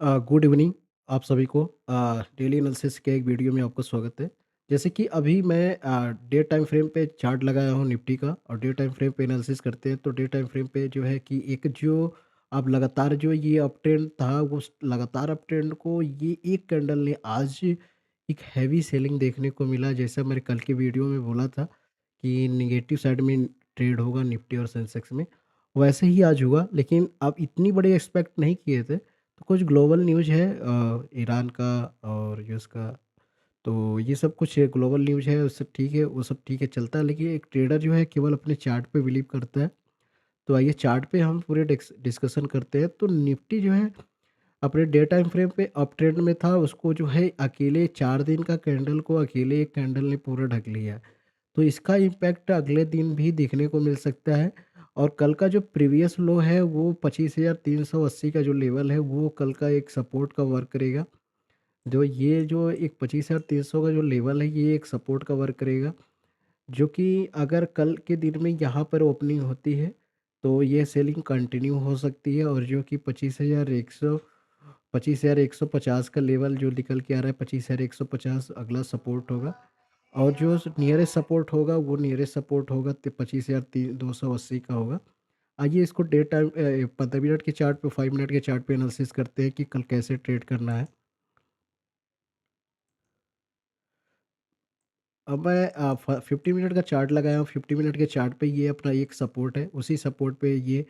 Good evening आप सभी को। डेली एनालिसिस के एक वीडियो में आपका स्वागत है। जैसे कि अभी मैं डे टाइम फ्रेम पे चार्ट लगाया हूँ निफ्टी का, और डे टाइम फ्रेम पे एनालिसिस करते हैं तो डे टाइम फ्रेम पे जो है कि एक जो अब लगातार जो ये अप ट्रेंड था, वो लगातार अप ट्रेंड को ये एक कैंडल ने आज एक हैवी सेलिंग देखने को मिला। जैसा मैंने कल के वीडियो में बोला था कि निगेटिव साइड में ट्रेड होगा निफ्टी और सेंसेक्स में, वैसे ही आज हुआ। लेकिन अब इतनी बड़ी एक्सपेक्ट नहीं किए थे। तो कुछ ग्लोबल न्यूज़ है, ईरान का और यूएस का, तो ये सब कुछ ग्लोबल न्यूज़ है, वो सब ठीक है, वो सब ठीक है चलता है। लेकिन एक ट्रेडर जो है केवल अपने चार्ट पे बिलीव करता है। तो आइए चार्ट पे हम पूरे डिस्कशन करते हैं। तो निफ्टी जो है अपने डे टाइम फ्रेम पे अप ट्रेंड में था, उसको जो है अकेले 4 दिन का कैंडल को अकेले एक कैंडल ने पूरा ढक लिया। तो इसका इम्पैक्ट अगले दिन भी देखने को मिल सकता है। और कल का जो प्रीवियस लो है वो 25,380 का जो लेवल है, वो कल का एक सपोर्ट का वर्क करेगा। जो एक 25,300 का जो लेवल है, ये एक सपोर्ट का वर्क करेगा। जो कि अगर कल के दिन में यहाँ पर ओपनिंग होती है तो ये सेलिंग कंटिन्यू हो सकती है। और जो कि 25,150 का लेवल जो निकल के आ रहा है, 25,150 अगला सपोर्ट होगा। और जो नियरेस्ट सपोर्ट होगा वो नियरेस्ट सपोर्ट होगा 25,280 का होगा। आइए इसको डे टाइम 15 मिनट के चार्ट पे, 5 मिनट के चार्ट पे एनालिसिस करते हैं कि कल कैसे ट्रेड करना है। अब मैं 50 मिनट का चार्ट लगाया हूँ। 50 मिनट के चार्ट पे ये अपना एक सपोर्ट है, उसी सपोर्ट पे ये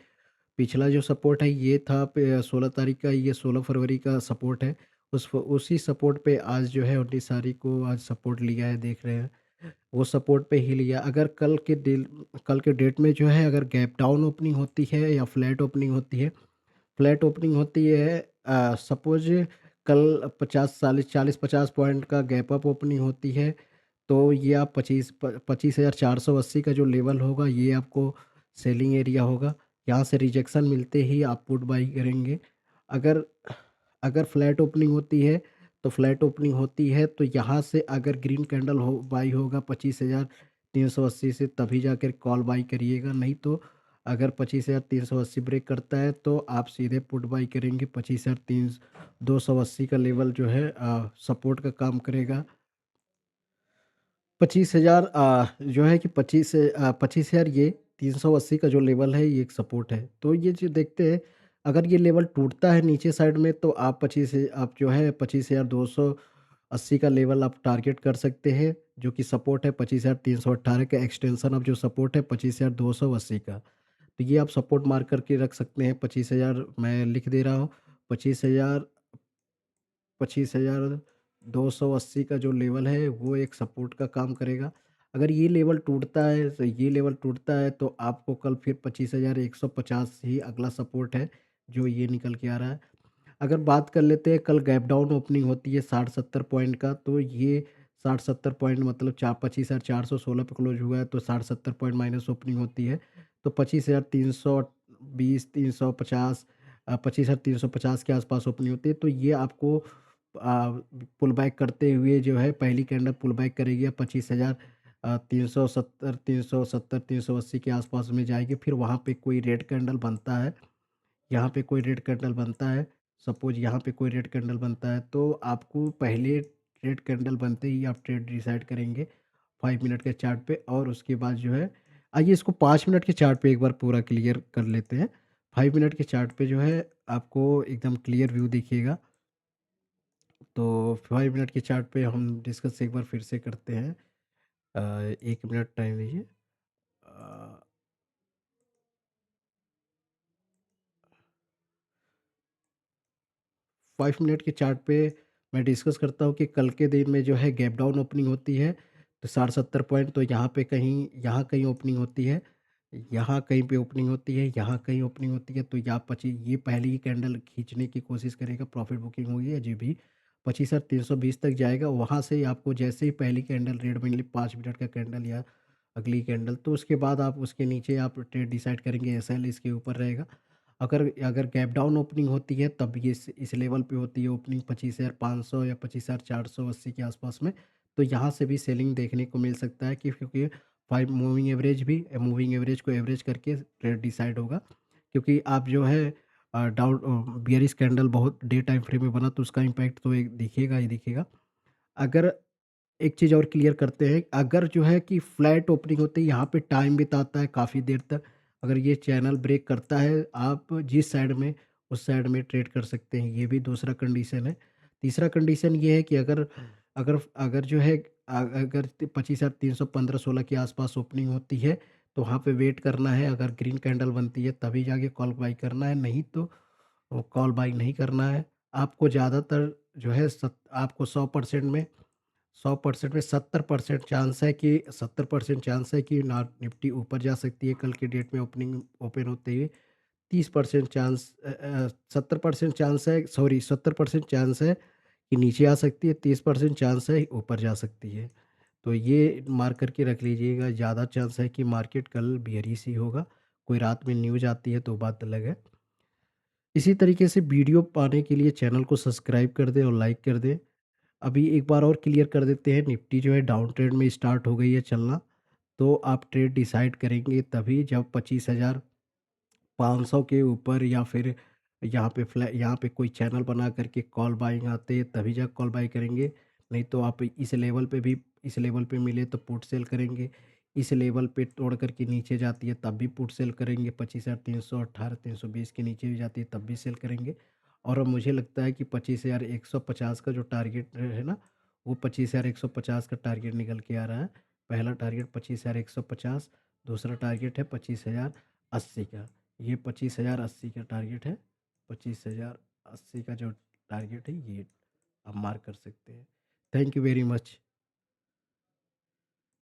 पिछला जो सपोर्ट है ये था 16 तारीख का, ये 16 फरवरी का सपोर्ट है। उसी सपोर्ट पे आज जो है 19 तारीख को आज सपोर्ट लिया है, देख रहे हैं। वो सपोर्ट पे ही लिया। अगर कल के डेट में जो है, अगर गैप डाउन ओपनिंग होती है या फ्लैट ओपनिंग होती है, फ्लैट ओपनिंग होती है, सपोज कल 40-50 पॉइंट का गैप अप ओपनिंग होती है, तो ये आप 25,480 का जो लेवल होगा, ये आपको सेलिंग एरिया होगा। यहाँ से रिजेक्शन मिलते ही आप पुट बाई करेंगे। अगर अगर फ्लैट ओपनिंग होती है, तो फ्लैट ओपनिंग होती है तो यहाँ से अगर ग्रीन कैंडल हो बाई होगा 25,380 से, तभी जाकर कॉल बाई करिएगा। नहीं तो अगर 25,380 ब्रेक करता है तो आप सीधे पुट बाई करेंगे। 25,280 का लेवल जो है सपोर्ट का काम करेगा। 25,000 जो है कि 25,000 ये 380 का जो लेवल है, ये एक सपोर्ट है। तो ये जो देखते हैं, अगर ये लेवल टूटता है नीचे साइड में तो आप जो है 25,280 का लेवल आप टारगेट कर सकते हैं, जो कि सपोर्ट है 25,318 का। एक्सटेंशन ऑफ जो सपोर्ट है 25,280 का। तो ये आप सपोर्ट मार्क करके रख सकते हैं। 25,000 मैं लिख दे रहा हूँ। 25,000 25,280 का जो लेवल है वो एक सपोर्ट का काम करेगा। अगर ये लेवल टूटता है, तो ये लेवल टूटता है तो आपको कल फिर 25,150 ही अगला सपोर्ट है, जो ये निकल के आ रहा है। अगर बात कर लेते हैं, कल गैप डाउन ओपनिंग होती है 60-70 पॉइंट का, तो ये 60-70 पॉइंट मतलब 25,416 पे क्लोज हुआ है, तो 60-70 पॉइंट माइनस ओपनिंग होती है। तो 25,320, 350, 25,350 के आसपास ओपनिंग होती है। तो ये आपको पुल बैक करते हुए जो है, पहली कैंडल पुल बैक करेगी 25,000 370, 370, 380 के आसपास में जाएगी। फिर वहाँ पे कोई रेड कैंडल बनता है, यहाँ पे कोई रेड कैंडल बनता है, सपोज़ यहाँ पे कोई रेड कैंडल बनता है, तो आपको पहले रेड कैंडल बनते ही आप ट्रेड डिसाइड करेंगे 5 मिनट के चार्ट पे। और उसके बाद जो है, आइए इसको 5 मिनट के चार्ट पे एक बार पूरा क्लियर कर लेते हैं। 5 मिनट के चार्ट पे जो है आपको एकदम क्लियर व्यू दिखिएगा। तो 5 मिनट के चार्ट पे हम डिस्कस एक बार फिर से करते हैं। 1 मिनट टाइम दीजिए। अ 5 मिनट के चार्ट पे मैं डिस्कस करता हूँ कि कल के दिन में जो है गैप डाउन ओपनिंग होती है, तो 60-70 पॉइंट, तो यहाँ कहीं ओपनिंग होती है, यहाँ कहीं पे ओपनिंग होती है, यहाँ कहीं ओपनिंग होती है। तो ये पहली ही कैंडल खींचने की कोशिश करेगा, प्रॉफिट बुकिंग होगी या जो भी 25,320 तक जाएगा। वहाँ से ही आपको जैसे ही पहली कैंडल रेड मिली, 5 मिनट का कैंडल या अगली कैंडल, तो उसके बाद आप उसके नीचे आप ट्रेड डिसाइड करेंगे, एसएल इसके ऊपर रहेगा। अगर अगर गैप डाउन ओपनिंग होती है, तब ये इस लेवल पे होती है ओपनिंग 25,500 या 25,480 के आसपास में, तो यहाँ से भी सेलिंग देखने को मिल सकता है, कि क्योंकि 5 मूविंग एवरेज को एवरेज करके रेट डिसाइड होगा। क्योंकि आप जो है बियरिश कैंडल बहुत डे टाइम फ्रेम में बना तो उसका इम्पैक्ट तो एक दिखेगा ही दिखेगा। अगर एक चीज़ और क्लियर करते हैं, अगर जो है कि फ्लैट ओपनिंग होती है, यहाँ पे टाइम बिताता है काफ़ी देर तक, अगर ये चैनल ब्रेक करता है, आप जिस साइड में, उस साइड में ट्रेड कर सकते हैं, ये भी दूसरा कंडीशन है। तीसरा कंडीशन ये है कि अगर अगर अगर जो है अगर 25,315-16 के आसपास ओपनिंग होती है, तो वहाँ पे वेट करना है, अगर ग्रीन कैंडल बनती है तभी जाके कॉल बाय करना है, नहीं तो कॉल बाय नहीं करना है। आपको ज़्यादातर जो है आपको 100% में 70% चांस है कि 70% चांस है कि ना निफ्टी ऊपर जा सकती है कल के डेट में ओपनिंग ओपन होते ही। 30% चांस 70% चांस है, सॉरी 70% चांस है कि नीचे आ सकती है, 30% चांस है ऊपर जा सकती है। तो ये मार्क करके रख लीजिएगा, ज़्यादा चांस है कि मार्केट कल बेयरिश ही होगा। कोई रात में न्यूज़ आती है तो बात अलग है। इसी तरीके से वीडियो पाने के लिए चैनल को सब्सक्राइब कर दें और लाइक कर दें। अभी एक बार और क्लियर कर देते हैं, निफ्टी जो है डाउन ट्रेंड में स्टार्ट हो गई है चलना, तो आप ट्रेड डिसाइड करेंगे तभी जब 25,500 के ऊपर या फिर यहाँ पे कोई चैनल बना करके कॉल बाइंग आते हैं तभी जाके कॉल बाय करेंगे। नहीं तो आप इस लेवल पे मिले तो पुट सेल करेंगे। इस लेवल पे तोड़ कर के नीचे जाती है तब भी पुट सेल करेंगे। 25,300 18,320 के नीचे भी जाती है तब भी सेल करेंगे। और अब मुझे लगता है कि 25,150 का जो टारगेट है ना, वो 25,150 का टारगेट निकल के आ रहा है। पहला टारगेट 25,150, दूसरा टारगेट है 25,080 का। ये 25,080 का टारगेट है। 25,080 का जो टारगेट है ये आप मार्क कर सकते हैं। Thank you very much.